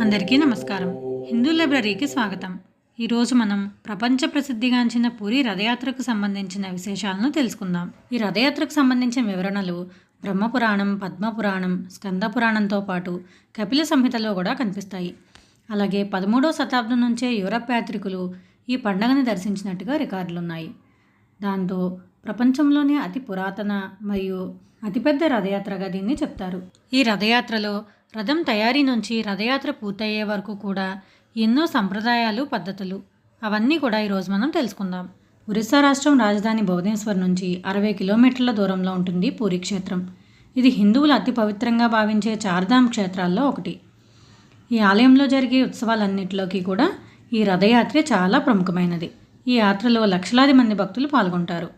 అందరికీ నమస్కారం. హిందూ లైబ్రరీకి స్వాగతం. ఈరోజు మనం ప్రపంచ ప్రసిద్ధిగాంచిన పూరి రథయాత్రకు సంబంధించిన విశేషాలను తెలుసుకుందాం. ఈ రథయాత్రకు సంబంధించిన వివరణలు బ్రహ్మపురాణం, పద్మపురాణం, స్కందపురాణంతో పాటు కపిల సంహితలో కూడా కనిపిస్తాయి. అలాగే 13వ శతాబ్దం నుంచే యూరప్ యాత్రికులు ఈ పండుగని దర్శించినట్టుగా రికార్డులున్నాయి. దాంతో ప్రపంచంలోనే అతి పురాతన మరియు అతిపెద్ద రథయాత్రగా దీన్ని చెప్తారు. ఈ రథయాత్రలో రథం తయారీ నుంచి రథయాత్ర పూర్తయ్యే వరకు కూడా ఎన్నో సంప్రదాయాలు, పద్ధతులు అవన్నీ కూడా ఈరోజు మనం తెలుసుకుందాం. ఒరిస్సా రాష్ట్రం రాజధాని భువనేశ్వర్ నుంచి 60 కిలోమీటర్ల దూరంలో ఉంటుంది పూరీ క్షేత్రం. ఇది హిందువులు అతి పవిత్రంగా భావించే చార్ధామ్ క్షేత్రాల్లో ఒకటి. ఈ ఆలయంలో జరిగే ఉత్సవాలన్నింటిలోకి కూడా ఈ రథయాత్ర చాలా ప్రముఖమైనది. ఈ యాత్రలో లక్షలాది మంది భక్తులు పాల్గొంటారు.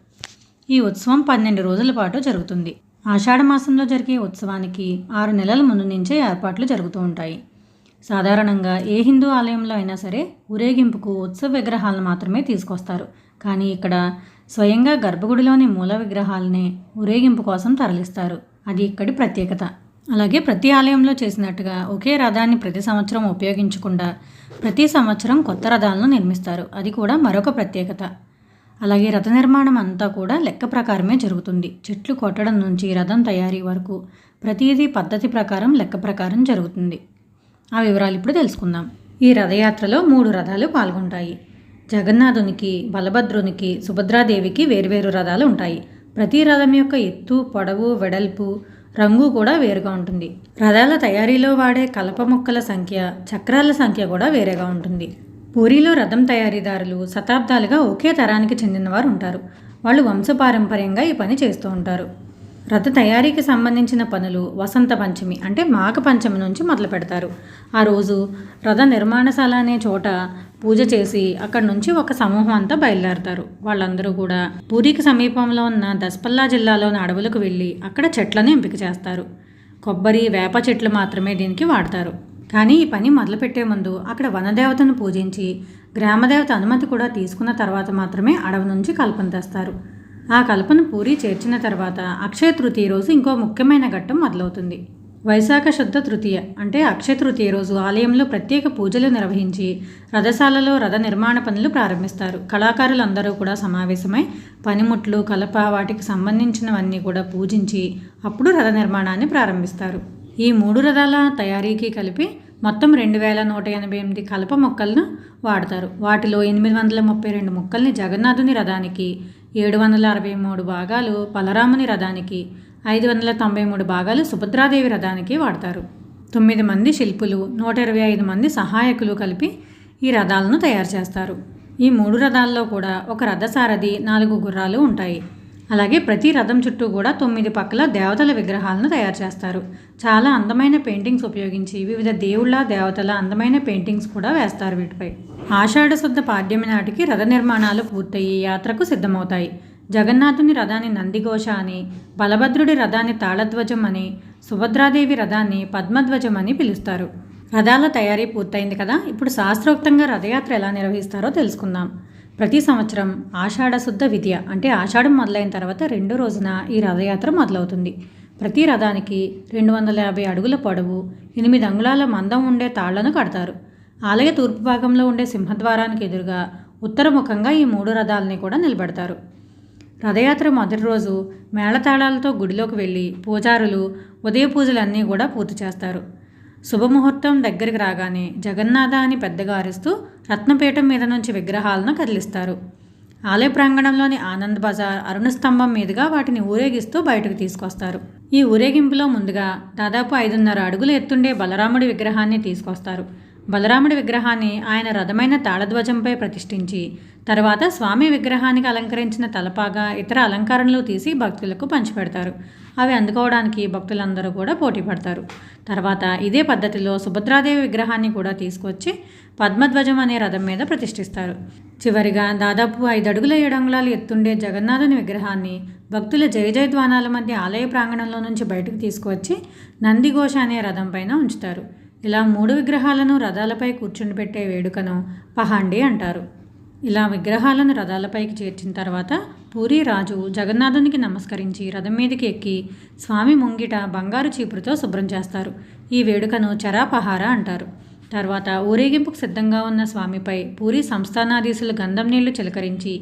ఈ ఉత్సవం 12 రోజుల పాటు జరుగుతుంది. ఆషాఢ మాసంలో జరిగే ఉత్సవానికి 6 నెలల ముందు నుంచే ఏర్పాట్లు జరుగుతూ ఉంటాయి. సాధారణంగా ఏ హిందూ ఆలయంలో అయినా సరే ఊరేగింపుకు ఉత్సవ విగ్రహాలను మాత్రమే తీసుకొస్తారు. కానీ ఇక్కడ స్వయంగా గర్భగుడిలోని మూల విగ్రహాలనే ఊరేగింపు కోసం తరలిస్తారు. అది ఇక్కడి ప్రత్యేకత. అలాగే ప్రతి ఆలయంలో చేసినట్టుగా ఒకే రథాన్ని ప్రతి సంవత్సరం ఉపయోగించకుండా ప్రతి సంవత్సరం కొత్త రథాలను నిర్మిస్తారు. అది కూడా మరొక ప్రత్యేకత. అలాగే రథ నిర్మాణం అంతా కూడా లెక్క ప్రకారమే జరుగుతుంది. చెట్లు కొట్టడం నుంచి రథం తయారీ వరకు ప్రతిదీ పద్ధతి ప్రకారం, లెక్క ప్రకారం జరుగుతుంది. ఆ వివరాలు ఇప్పుడు తెలుసుకుందాం. ఈ రథయాత్రలో 3 రథాలు పాల్గొంటాయి. జగన్నాథునికి, బలభద్రునికి, సుభద్రాదేవికి వేర్వేరు రథాలు ఉంటాయి. ప్రతి రథం యొక్క ఎత్తు, పొడవు, వెడల్పు, రంగు కూడా వేరుగా ఉంటుంది. రథాల తయారీలో వాడే కలప ముక్కల సంఖ్య, చక్రాల సంఖ్య కూడా వేరేగా ఉంటుంది. పూరీలో రథం తయారీదారులు శతాబ్దాలుగా ఒకే తరానికి చెందినవారు ఉంటారు. వాళ్ళు వంశపారంపర్యంగా ఈ పని చేస్తూ ఉంటారు. రథ తయారీకి సంబంధించిన పనులు వసంత పంచమి అంటే మాఘ పంచమి నుంచి మొదలు పెడతారు. ఆ రోజు రథ నిర్మాణశాల అనే చోట పూజ చేసి అక్కడి నుంచి ఒక సమూహం అంతా బయలుదేరతారు. వాళ్ళందరూ కూడా పూరికి సమీపంలో ఉన్న దస్పల్లా జిల్లాలోని అడవులకు వెళ్ళి అక్కడ చెట్లను ఎంపిక చేస్తారు. కొబ్బరి, వేప చెట్లు మాత్రమే దీనికి వాడతారు. కానీ ఈ పని మొదలుపెట్టే ముందు అక్కడ వనదేవతను పూజించి గ్రామదేవత అనుమతి కూడా తీసుకున్న తర్వాత మాత్రమే అడవి నుంచి కల్పన తెస్తారు. ఆ కల్పన పూరి చేర్చిన తర్వాత అక్షయ తృతీయ రోజు ఇంకో ముఖ్యమైన ఘట్టం మొదలవుతుంది. వైశాఖ శుద్ధ తృతీయ అంటే అక్షయ తృతీయ రోజు ఆలయంలో ప్రత్యేక పూజలు నిర్వహించి రథశాలలో రథ నిర్మాణ పనులు ప్రారంభిస్తారు. కళాకారులందరూ కూడా సమావేశమై పనిముట్లు, కలప, వాటికి సంబంధించినవన్నీ కూడా పూజించి అప్పుడు రథ నిర్మాణాన్ని ప్రారంభిస్తారు. ఈ 3 రథాల తయారీకి కలిపి మొత్తం 2188 కలప మొక్కలను వాడతారు. వాటిలో 832 మొక్కల్ని జగన్నాథుని రథానికి, 763 భాగాలు బలరాముని రథానికి, 593 భాగాలు సుభద్రాదేవి రథానికి వాడతారు. 9 మంది శిల్పులు, 125 మంది సహాయకులు కలిపి ఈ రథాలను తయారు చేస్తారు. ఈ 3 రథాల్లో కూడా ఒక రథసారథి, 4 గుర్రాలు ఉంటాయి. అలాగే ప్రతి రథం చుట్టూ కూడా 9 పక్కల దేవతల విగ్రహాలను తయారు చేస్తారు. చాలా అందమైన పెయింటింగ్స్ ఉపయోగించి వివిధ దేవుళ్ళ, దేవతల అందమైన పెయింటింగ్స్ కూడా వేస్తారు వీటిపై. ఆషాఢ శుద్ధ పాడ్యమి నాటికి రథ నిర్మాణాలు పూర్తయి యాత్రకు సిద్ధమవుతాయి. జగన్నాథుని రథాన్ని నందిఘోష అని, బలభద్రుడి రథాన్ని తాళధ్వజం అని, సుభద్రాదేవి రథాన్ని పద్మధ్వజం అని పిలుస్తారు. రథాల తయారీ పూర్తయింది కదా, ఇప్పుడు శాస్త్రోక్తంగా రథయాత్ర ఎలా నిర్వహిస్తారో తెలుసుకుందాం. ప్రతి సంవత్సరం ఆషాఢ శుద్ధ విద్య అంటే ఆషాఢం మొదలైన తర్వాత 2వ రోజున ఈ రథయాత్ర మొదలవుతుంది. ప్రతి రథానికి 250 అడుగుల పొడవు, 8 అంగుళాల మందం ఉండే తాళ్లను కడతారు. ఆలయ తూర్పు భాగంలో ఉండే సింహద్వారానికి ఎదురుగా ఉత్తరముఖంగా ఈ 3 రథాలని కూడా నిలబెడతారు. రథయాత్ర మొదటి రోజు మేళతాళాలతో గుడిలోకి వెళ్ళి పూజారులు ఉదయ పూజలన్నీ కూడా పూర్తి చేస్తారు. శుభముహూర్తం దగ్గరికి రాగానే జగన్నాథ అని పెద్దగా అరుస్తూ రత్నపీఠం మీద నుంచి విగ్రహాలను కదిలిస్తారు. ఆలయ ప్రాంగణంలోని ఆనంద్ బజార్, అరుణ స్తంభం మీదుగా వాటిని ఊరేగిస్తూ బయటకు తీసుకొస్తారు. ఈ ఊరేగింపులో ముందుగా దాదాపు 5.5 అడుగుల ఎత్తుండే బలరాముడి విగ్రహాన్ని తీసుకొస్తారు. బలరాముడి విగ్రహాన్ని ఆయన రథమైన తాళధ్వజంపై ప్రతిష్ఠించి తర్వాత స్వామి విగ్రహానికి అలంకరించిన తలపాగా, ఇతర అలంకరణలు తీసి భక్తులకు పంచిపెడతారు. అవి అందుకోవడానికి భక్తులందరూ కూడా పోటీ పడతారు. తర్వాత ఇదే పద్ధతిలో సుభద్రాదేవి విగ్రహాన్ని కూడా తీసుకొచ్చి పద్మధ్వజం అనే రథం మీద ప్రతిష్ఠిస్తారు. చివరిగా దాదాపు 5 అడుగుల 7 అంగుళాలు ఎత్తుండే జగన్నాథుని విగ్రహాన్ని భక్తుల జయ జయధ్వానాల మధ్య ఆలయ ప్రాంగణంలో నుంచి బయటకు తీసుకువచ్చి నందిఘోష అనే రథం పైన ఉంచుతారు. ఇలా 3 విగ్రహాలను రథాలపై కూర్చుండిపెట్టే వేడుకను పహాండి అంటారు. ఇలా విగ్రహాలను రథాలపైకి చేర్చిన తర్వాత పూరి రాజు జగన్నాథునికి నమస్కరించి రథం మీదకి ఎక్కి స్వామి ముంగిట బంగారు చీపురుతో శుభ్రం చేస్తారు. ఈ వేడుకను చరాపహార అంటారు. తర్వాత ఊరేగింపుకు సిద్ధంగా ఉన్న స్వామిపై పూరి సంస్థానాధీశులు గంధం నీళ్లు చిలకరించి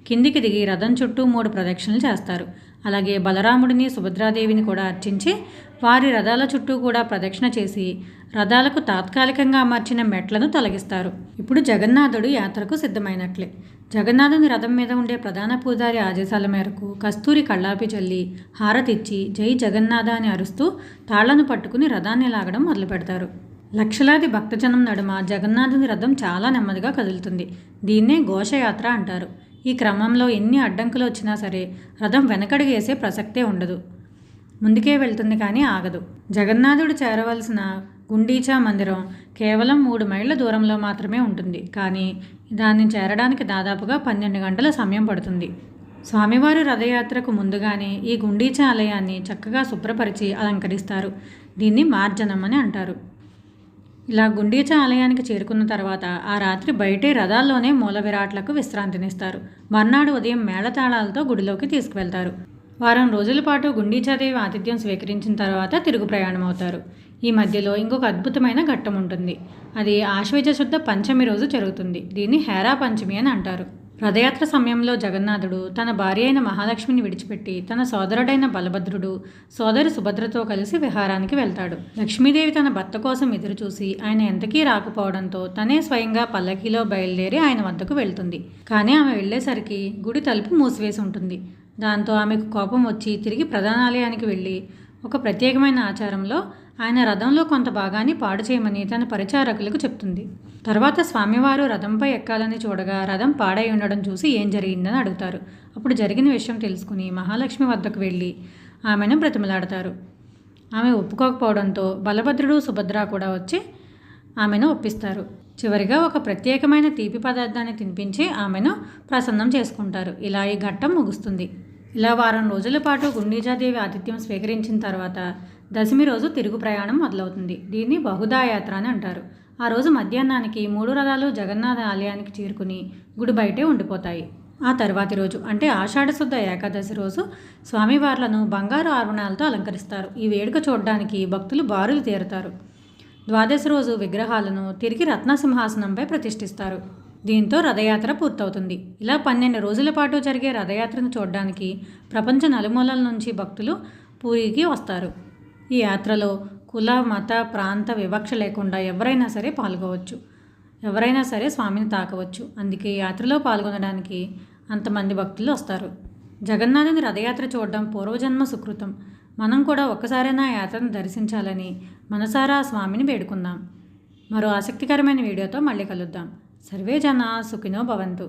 కిందికి దిగి రథం చుట్టూ 3 ప్రదక్షిణలు చేస్తారు. అలాగే బలరాముడిని సుభద్రాదేవిని కూడా అర్చించి వారి రథాల చుట్టూ కూడా ప్రదక్షిణ చేసి రథాలకు తాత్కాలికంగా అమర్చిన మెట్లను తొలగిస్తారు. ఇప్పుడు జగన్నాథుడు యాత్రకు సిద్ధమైనట్లే. జగన్నాథుని రథం మీద ఉండే ప్రధాన పూజారి ఆదేశాల మేరకు కస్తూరి కళ్ళాపి చల్లి హారతిచ్చి జై జగన్నాథ అని అరుస్తూ తాళ్లను పట్టుకుని రథాన్ని లాగడం మొదలు పెడతారు. లక్షలాది భక్తజనం నడుమ జగన్నాథుని రథం చాలా నెమ్మదిగా కదులుతుంది. దీన్నే ఘోషయాత్ర అంటారు. ఈ క్రమంలో ఎన్ని అడ్డంకులు వచ్చినా సరే రథం వెనకడుగేసే ప్రసక్తే ఉండదు. ముందుకే వెళ్తుంది కానీ ఆగదు. జగన్నాథుడు చేరవలసిన గుండీచా మందిరం కేవలం 3 మైళ్ళ దూరంలో మాత్రమే ఉంటుంది. కానీ దాన్ని చేరడానికి దాదాపుగా 12 గంటల సమయం పడుతుంది. స్వామివారి రథయాత్రకు ముందుగానే ఈ గుండీచా ఆలయాన్ని చక్కగా శుభ్రపరిచి అలంకరిస్తారు. దీన్ని మార్జనం అని అంటారు. ఇలా గుండీచా ఆలయానికి చేరుకున్న తర్వాత ఆ రాత్రి బయటే రథాల్లోనే మూల విరాట్లకు విశ్రాంతినిస్తారు. మర్నాడు ఉదయం మేళతాళాలతో గుడిలోకి తీసుకువెళ్తారు. వారం రోజుల పాటు గుండీచాదేవి ఆతిథ్యం స్వీకరించిన తర్వాత తిరుగు ప్రయాణం అవుతారు. ఈ మధ్యలో ఇంకొక అద్భుతమైన ఘట్టం ఉంటుంది. అది ఆశ్వేజ శుద్ధ పంచమి రోజు జరుగుతుంది. దీన్ని హేరా పంచమి అని అంటారు. రథయాత్ర సమయంలో జగన్నాథుడు తన భార్య అయిన మహాలక్ష్మిని విడిచిపెట్టి తన సోదరుడైన బలభద్రుడు సోదరి సుభద్రతో కలిసి విహారానికి వెళ్తాడు. లక్ష్మీదేవి తన భర్త కోసం ఎదురుచూసి ఆయన ఎంతకీ రాకపోవడంతో తనే స్వయంగా పల్లకీలో బయలుదేరి ఆయన వద్దకు వెళ్తుంది. కానీ ఆమె వెళ్ళేసరికి గుడి తలుపు మూసివేసి ఉంటుంది. దాంతో ఆమెకు కోపం వచ్చి తిరిగి ప్రధానాలయానికి వెళ్ళి ఒక ప్రత్యేకమైన ఆచారంలో ఆయన రథంలో కొంత భాగాన్ని పాడు చేయమని తన పరిచారకులకు చెప్తుంది. తర్వాత స్వామివారు రథంపై ఎక్కాలని చూడగా రథం పాడై ఉండడం చూసి ఏం జరిగిందని అడుగుతారు. అప్పుడు జరిగిన విషయం తెలుసుకుని మహాలక్ష్మి వద్దకు వెళ్ళి ఆమెను బ్రతిమలాడతారు. ఆమె ఒప్పుకోకపోవడంతో బలభద్రుడు సుభద్ర కూడా వచ్చి ఆమెను ఒప్పిస్తారు. చివరిగా ఒక ప్రత్యేకమైన తీపి పదార్థాన్ని తినిపించి ఆమెను ప్రసన్నం చేసుకుంటారు. ఇలా ఈ ఘట్టం ముగుస్తుంది. ఇలా వారం రోజుల పాటు గుండీచాదేవి ఆతిథ్యం స్వీకరించిన తర్వాత దశమి రోజు తిరుగు ప్రయాణం మొదలవుతుంది. దీన్ని బహుదాయాత్ర అని అంటారు. ఆ రోజు మధ్యాహ్నానికి 3 రథాలు జగన్నాథ ఆలయానికి చేరుకుని గుడి బయటే ఉండిపోతాయి. ఆ తర్వాతి రోజు అంటే ఆషాఢశుద్ధ ఏకాదశి రోజు స్వామివార్లను బంగారు ఆభరణాలతో అలంకరిస్తారు. ఈ వేడుక చూడడానికి భక్తులు బారులు తీరుతారు. ద్వాదశి రోజు విగ్రహాలను తిరిగి రత్నసింహాసనంపై ప్రతిష్ఠిస్తారు. దీంతో రథయాత్ర పూర్తవుతుంది. ఇలా 12 రోజుల పాటు జరిగే రథయాత్రను చూడడానికి ప్రపంచ నలుమూలల నుంచి భక్తులు పూరికి వస్తారు. ఈ యాత్రలో కుల మత ప్రాంత వివక్ష లేకుండా ఎవరైనా సరే పాల్గొవచ్చు. ఎవరైనా సరే స్వామిని తాకవచ్చు. అందుకే యాత్రలో పాల్గొనడానికి అంతమంది భక్తులు వస్తారు. జగన్నాథుని రథయాత్ర చూడడం పూర్వజన్మ సుకృతం. మనం కూడా ఒక్కసారైనా యాత్రను దర్శించాలని మనసారా స్వామిని వేడుకుందాం. మరో ఆసక్తికరమైన వీడియోతో మళ్ళీ కలుద్దాం. సర్వే జనా సుఖినో భవంతు.